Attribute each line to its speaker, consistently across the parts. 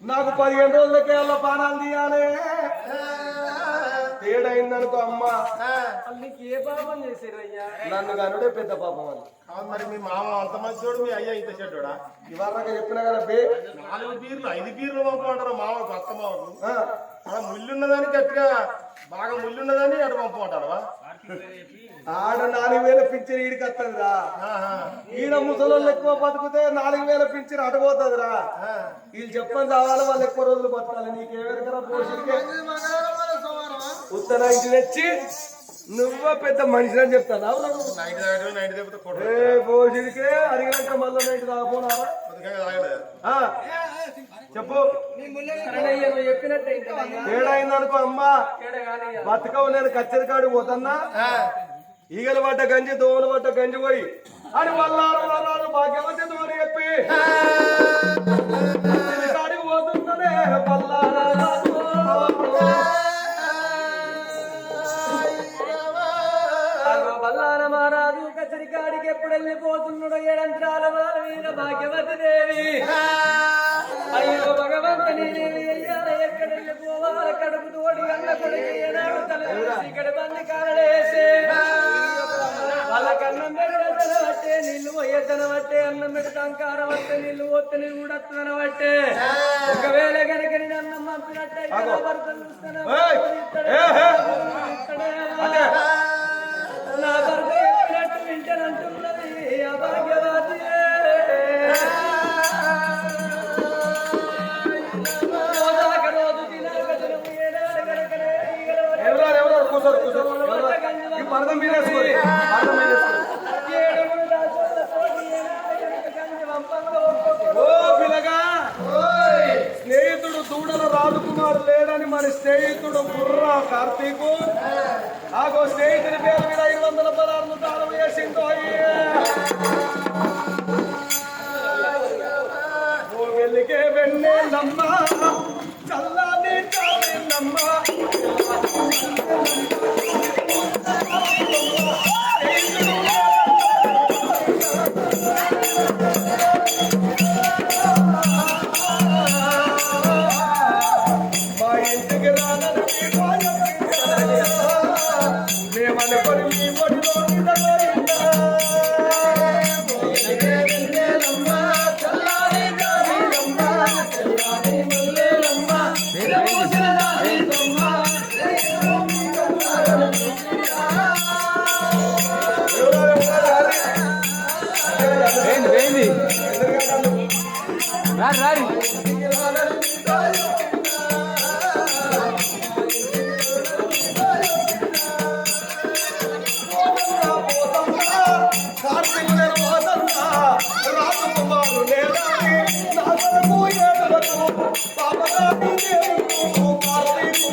Speaker 1: నాకు 15 రోజులకే అలా పానాలు తీయాలి. తేడైందనుకో అమ్మ
Speaker 2: నీకు ఏ పాపం చేసేరయ్యా?
Speaker 1: నన్ను కనుడే పెద్ద పాపం అని.
Speaker 3: మరి మీ మామ అంత మంచోడు, మీ అయ్యా ఇంత చెడ్డా?
Speaker 1: ఇవాళ చెప్పిన కదా బే
Speaker 3: 4 బీర్లు 5 బీర్లు పంపమంటారు మామకు, అత్త మామకు. ముళ్ళున్నదని గట్టిగా బాగా ముళ్ళున్నదని అటు పంపమంటారా?
Speaker 1: ఆడ 4000 పింఛన్ ఈడికి వస్తుందిరా. ఈడ ముసలోళ్ళు ఎక్కువ బతుకుతే 4000 పింఛన్ అటుపోతుందిరా. వీళ్ళు చెప్పని రావాలి, వాళ్ళు ఎక్కువ రోజులు బతకాలి. నీకేమెరకరా పోషికే ఉత్తర ఇంటి తెచ్చి నువ్వు పెద్ద మనిషి అని చెప్తాను. పోషికే అడిగినాక మళ్ళీ నైట్ తాగపోనా? చెప్పు. తేడైందనుకో అమ్మా బతకవు. నేను కచ్చరి కాడికి పోతన్నా, ఈగలు పడ్డ గంజి దోమలు పడ్డ గంజి పోయి అని వల్లారు భాగ్యవతి దోని చెప్పి కాడికి పోతుందనే
Speaker 2: బల్లాన మహారాజు కచ్చరి కాడికి ఎప్పుడు వెళ్ళిపోతున్నాడు? ఏడంత్రాల వాళ్ళ మీద భాగ్యవతి దేవి అయ్యో భగవంతుని దేవి అయ్యాల ఎక్కడ వెళ్ళిపోవాలి? కడుపు తోడి అన్న కొడుకు ఏనాడు తల ఇక్కడ బంది కారడేసే వాళ్ళ కన్నం పెడతన బట్టే నీళ్లు పోయేతన బట్టే అన్నం పెడతాం కారం వస్తే నీళ్లు పోతే నీళ్ళు కూడా బట్టే ఒకవేళ కనుక నేను అన్నం పంపినట్టే భర్త చూస్తాను నా భర్త చెప్పినట్టు వింటానంటున్నది అభాగ్యవాది.
Speaker 1: స్నేహితుడు దూడల రాజకుమారు లేడని మరి స్నేహితుడు బుర్రా కార్తీకు ఆగో స్నేహితుడి పేరు మీద 500 పదార్థాలు దానం చేసిందో. ఓ వెలిగే వెన్నెలమ్మ చల్లని చాలమ్మ మా ఇంటికి రానని మేమనుకొని మీ ఒడిలో
Speaker 2: రారి
Speaker 1: రాజకుమారు లేదని నాగరము ఏడులకు పాపదాని దేవుడు కార్తీకు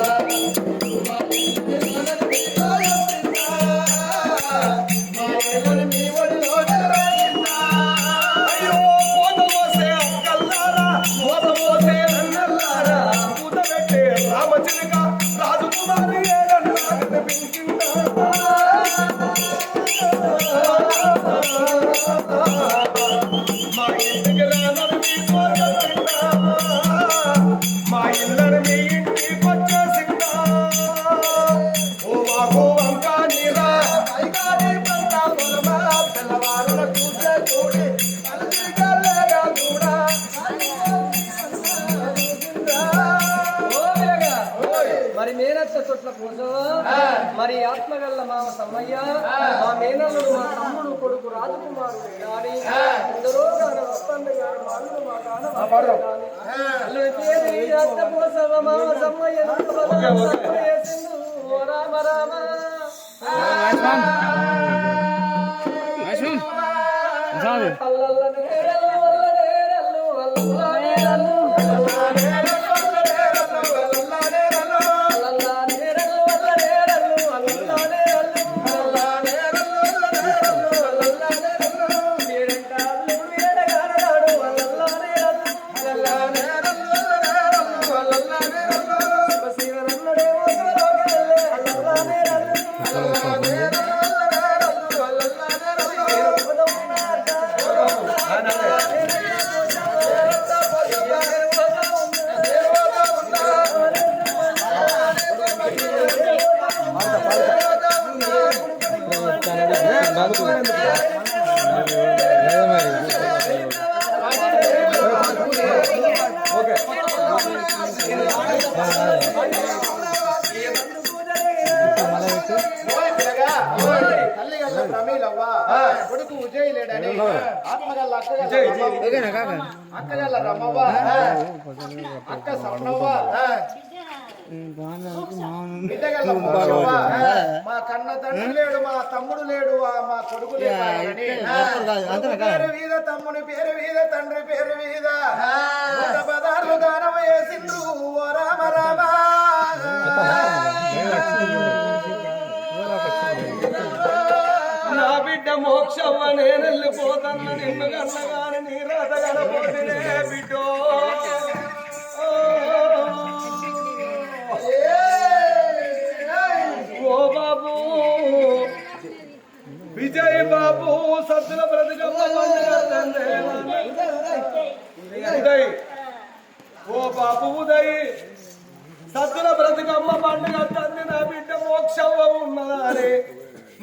Speaker 2: Hey!
Speaker 1: రాజకుమారి ఏడన్నాగని పిలిచిందా మా ఇంటికి రానని మీ కోరగలైనా మా ఇల్లని మీ ఇంటికి వచ్చేసిందా ఓ బాబు అంకా నీరా ఐగాని పంట పొలమా పిల్లవారుల చూసే చూడి కలిసి గల్లేగా చూడా
Speaker 2: మరి మేనత్త చోట్ల కోసం మరి ఆత్మగల్ల మామ సమ్మయ్య మా మేనల్లుడు మా తమ్ముడు కొడుకు రాజకుమారుడు కానీ ఎందరో గాన వస్తండ గారు వాళ్ళు మా గాన మామ సమ్మయ్య రామ రామ అల్లల్ల నేరల్లు వల్ల నేరల్లు అల్లల్ల నేరల్లు
Speaker 3: కొడుకు విజయ్ లేడని ఆత్మగల్ల అక్కగల్ల రమ్మవ్వ అక్క సప్నవ్వ బిడ్డగల్ల మోక్షవ్వ మా కన్న తండ్రి లేడు మా తమ్ముడు లేడు మా కొడుకు లేడు పేరు వీధ తమ్ముని పేరు వీధ తండ్రి పేరు వీధ పదార్లు దానం వేసిండు ఓ రామ రామ
Speaker 1: నా బిడ్డ మోక్షవ్వ నేను వెళ్ళిపోతాను నిన్ను కన్నగాని నీ రాత కనపోతేనే బిడ్డో ఓ బాబు విజయ్ బాబు సద్దుల బ్రతికమ్మ ఉదయ్ ఓ బాబు ఉదయ్ సద్దుల బ్రతికమ్మ పండుగ తండ్రి నా బిడ్డ మోక్షవ్వ ఉన్నదాని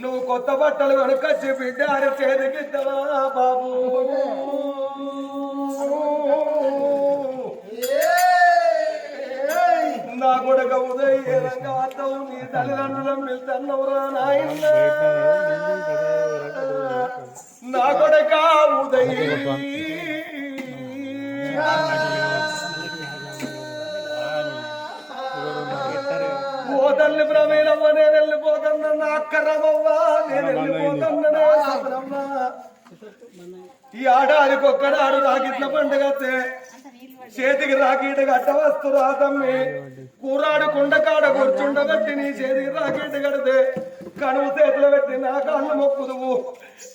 Speaker 1: నువ్వు కొత్త బట్టలు కొనుకొచ్చి బిడ్డ అని చేతికిద్దవా బాబు నా కొడుక ఉదయంగా అత్తవు నీ తల్లిదండ్రులను వెళ్తున్నవురా నాయన నా కొడుక ఉదయ్ ఓ తల్లి ప్రమేణమ్మ నేను వెళ్ళిపోతున్నా నా అక్కరమవ్వా నేను వెళ్ళిపోతున్నా సబరమ్మా ఈ ఆడాదికి ఒక్కడాడు రాకిట్ల పండుగ చేతికి రాకీట గట్ట వస్తురా తమ్మి కూరాడు కుండకాడ కూర్చుండబెట్టి నీ చేతికి రాకీట కడితే కనువు చేతులు పెట్టి నా కాళ్ళు మొక్కుదువు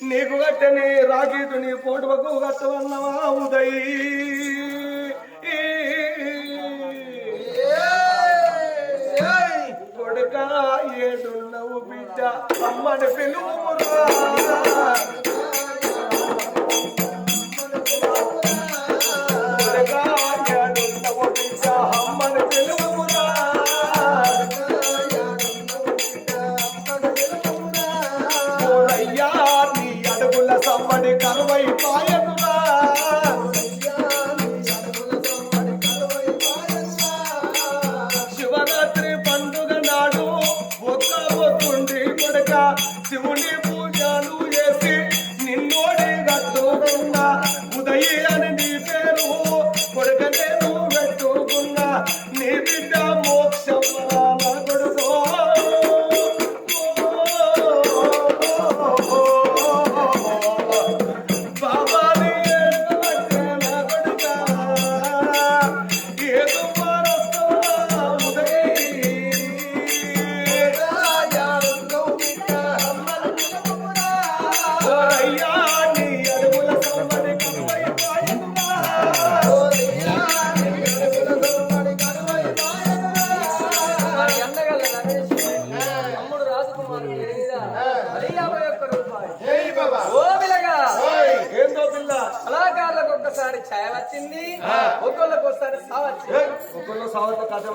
Speaker 1: నీకు కట్టే నీ రాకీటు నీ పోటువకు కట్టవన్నవా ఉదయ్ కొడుక ఏడున్నవు బిడ్డ అమ్మని పిలువురా సమ్మడి కరువై పాయనురా శివరాత్రి పండుగ నాడు ఒక్క ఒక్కుండి కొడుక శివుని పూజలు చేసి నిన్నోడి కట్టుకున్నా ఉదయ్ అని నీ పేరు కొడుక నేను పెట్టుకున్నా నీ బిడ్డ మోక్ష
Speaker 2: అది 51 రూపాయలు.
Speaker 3: జై బాబా.
Speaker 2: ఓ పిల్లగా
Speaker 1: ఏందో పిల్ల
Speaker 2: కళాకారులకు ఒక్కసారి ఛాయ వచ్చింది, ఒక్కొక్కరికి ఒకసారి సావచ్చింది.
Speaker 1: ఒకళ్ళు సావత కథ